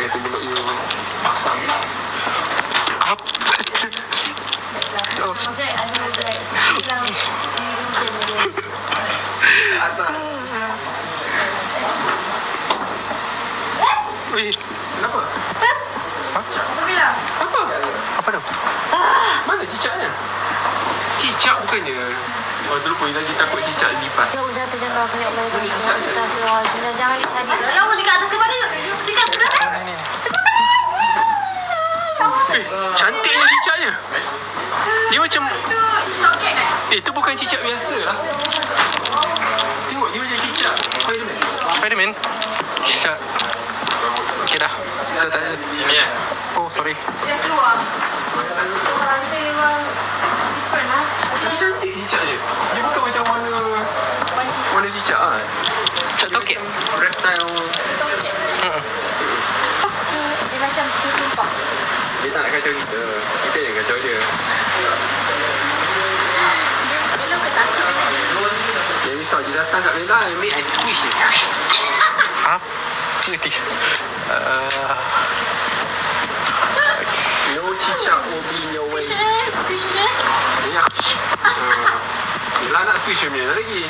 kata mulut you asam. Apa je? Macam ada macam hilang Weh, kenapa? Apa bilang? Apa? Apa tu? Mana cicaknya? Cicak bukannya. Oh, terlupa lagi takut cicak lipat. Ya Allah, terjangkau aku, ya Allah. Astagfirullahaladzim. Jangan dicari. Ya Allah, dekat atas kepala you. Dekat sebelah. Cantiknya cicaknya. Dia macam... Itu cokek kan? Itu bukan cicak biasa lah. Tengok, dia macam cicak Spiderman. Spiderman? Cicak. Okey dah. Dah tak ada. Sini ya. Oh, sorry. Dia keluar. Rantai memang different lah. Dia cantik cicak dia. Dia bukan macam warna cicak lah. Cicak tokek. Reptile. Tokek. Dia macam sesumpah. Dia tak nak kacau kita. Kita yang kacau dia. Belum ke takut dengan dia. Dia risau. Dia datang kat Bella. Make I squish dia. Ha? Ngerti. No cicak will be in your way. Squish je. Ya. Bella nak squish dia lagi.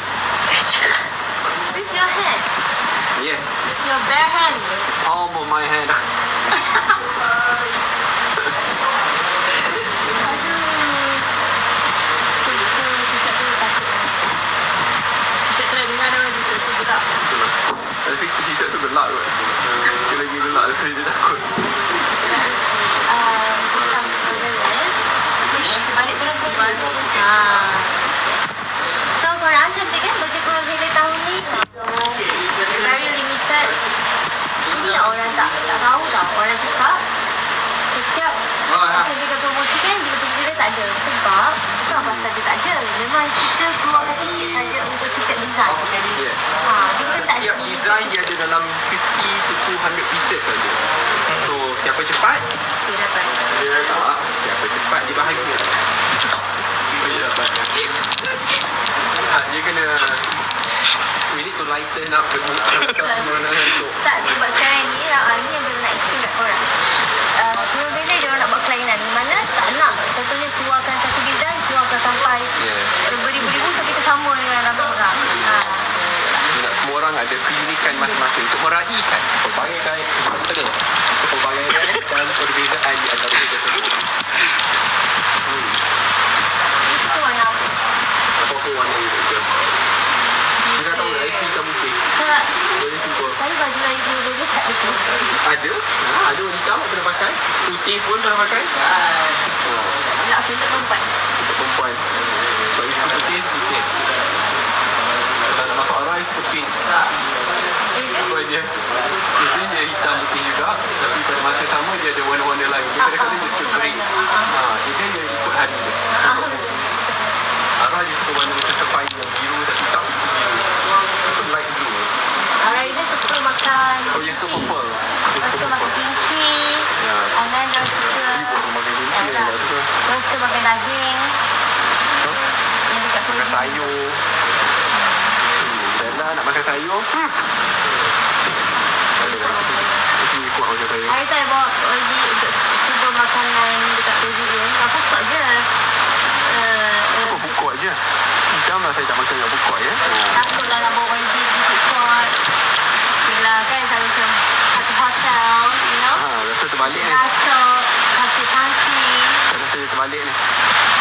With your hand. Yes. With your bare hand. Palm of my hand. Cicak tu takut. Cicak tu dah dengar nama dia tu gerak. Itulah. Rasa cicak tu gelak kot. Dia lagi gelak daripada dia takut. Wish terbalik terus terbalik. So korang cantik kan baju keluarga tahun ni? Very limited. Ini orang tak tahu tau. Orang cakap setiap kita promosikan bila pergi dia tak ada. Sebab bukan pasal dia tak ada. Memang kita keluarkan sikit saja untuk setiap design. Yes. Dia tak Setiap design dia ada dalam 50 to 200 pieces saja. So, siapa cepat, dia dapat. dia dapat. Siapa cepat, dia bahagia. Dia dapat. Dia kena... We need to lighten up the mood. Tak, sebab sekarang ni ni yang belum nak explain kat korang. Bila dia orang nak buat kelainan di mana tak nak contohnya keluarkan satu design, keluarkan sampai beribu-ribu so kita sama dengan ramai orang. Semua orang ada keunikan masing-masing untuk meraihkan pelbagai dan perbezaan di antara kita sendiri. Dia suka warna apa? Apa warna yang suka? Kita tahu tak SP hitam putih? Tak. Dia suka. Tadi baju lari dulu dia tak ada. Ada? Ada warna hitam pernah pakai? Putih pun pernah pakai? Nak tunjuk perempuan. Untuk perempuan. Sebab dia suka putih, putih. Kalau nak masuk arah, dia suka pink. Apa dia? Biasanya dia hitam putih juga, tapi pada masa sama dia ada warna-warna lain. Dia kadang-kadang dia suka green. Dia ikut hari dia. Arah dia suka warna macam sepai yang biru tapi tak biru. Itu light blue. Arah dia suka makan Oh, dia suka purple. Dia suka makan kimchi. And then dia suka Dia suka makan kimchi yang dia suka. Dia suka makan daging. Yang dekat Makan perut. sayur. Bella nak makan sayur. Mesti kuat makan sayur. Hari tu I bawa pergi untuk cuba makanan dekat pavilion. Kau pukul je. Apa pukul je? Janganlah saya tak makan yang pukul ya. Takutlah nak bawa YG pergi food court. Yelah kan selalu macam satu hotel, you know. Rasa terbalik ni. Datuk, kasih country. Rasa dia terbalik ni.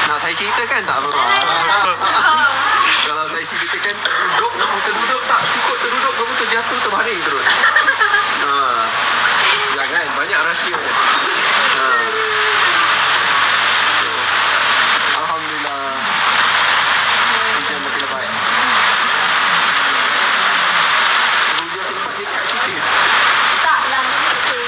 Nak saya ceritakan tak apa? Kalau saya ceritakan duduk, kamu terduduk tak? Cukup terduduk, kamu terjatuh, terbaring terus. Jangan, banyak rahsia dia. Alhamdulillah. Hujan makin lebat. Sebelum dia makin lebat, dia kat cerita. Taklah betul.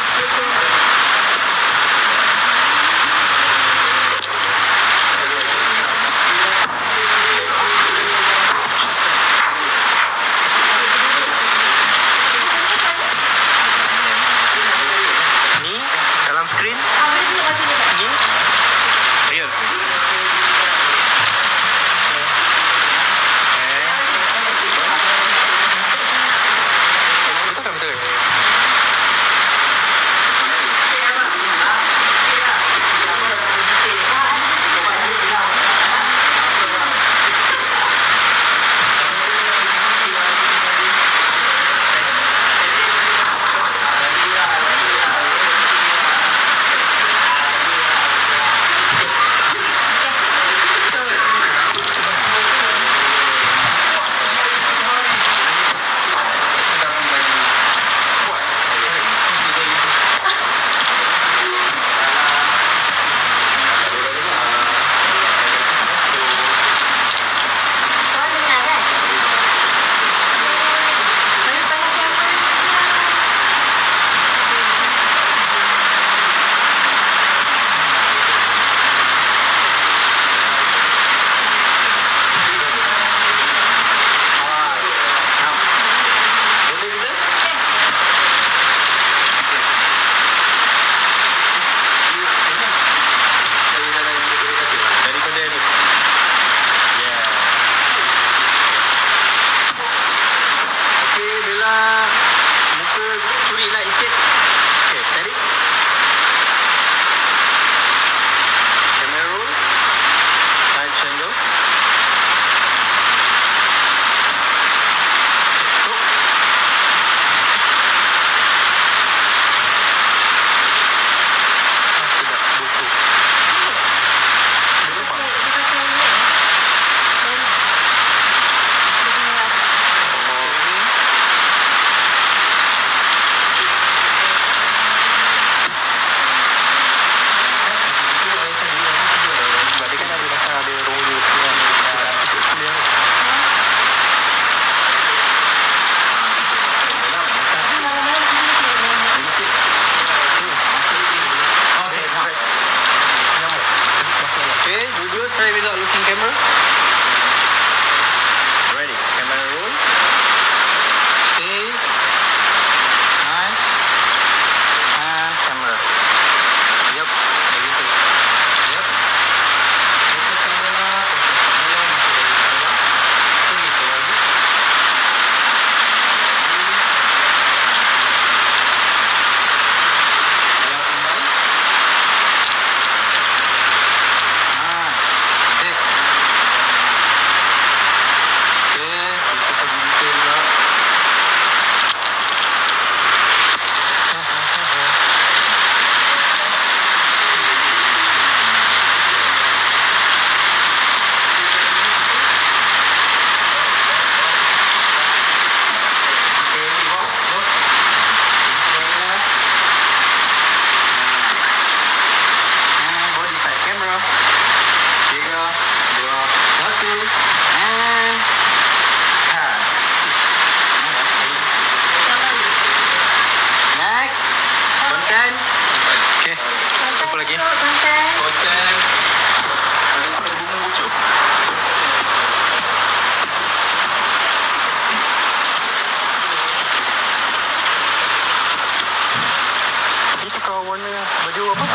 apa?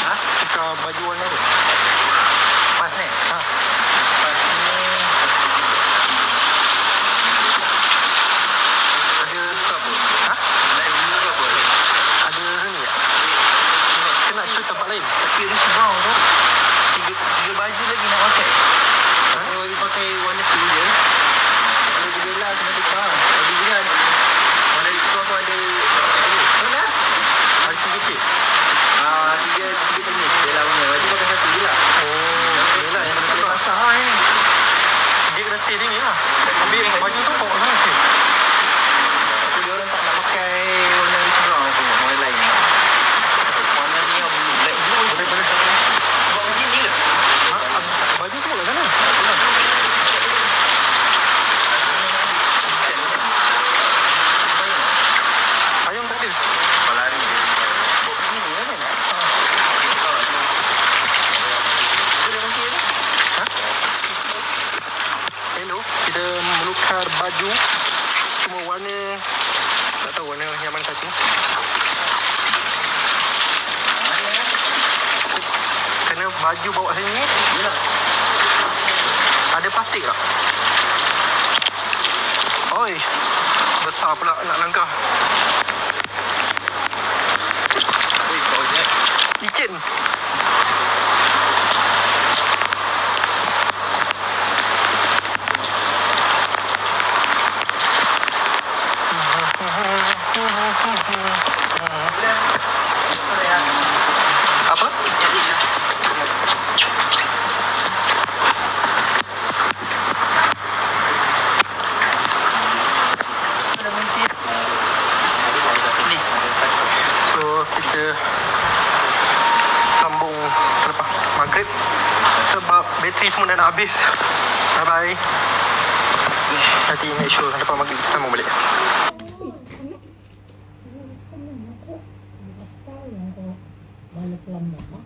Ha? Tukar baju warna apa? Pas ni? Ha. Pas ni ada suka apa? Ha? Light blue ke apa? Ada ni tak? Kena shoot tempat lain. Tapi Rich Brown tu tiga baju lagi nak pakai. Kalau dia pakai warna tu je, kalau dia bela kena tukar. Baju dia kan warna itu aku ada mana? Ada 3 shade. Tiga jenis bela punya. Baju pakai satu je lah. Oh, yelah. Yang kena basah ni. Dia kena stay sini lah. Ambil baju tu bawa sana stay. Tapi dia orang tak nak pakai warna Rich Brown tu, warna lain. Warna ni yang black blue. Boleh. Bawa macam ni ke? Ha? Baju tu kat sana. Payung tak ada. Kau lari je. Ini kan? Boleh mungkin ni? Ha? Hello, kita menukar baju. Cuma warna, tak tahu warna yang mana satu. Kena baju bawa sini. Yelah. Ada plastik tak? Oi, besar pula nak langkah. Ui, kau je. Licin. Apa? So, kita sambung selepas maghrib sebab bateri semua dah nak habis. Bye-bye. Nanti make sure lepas maghrib kita sambung balik. Basta yang ko balik lang na.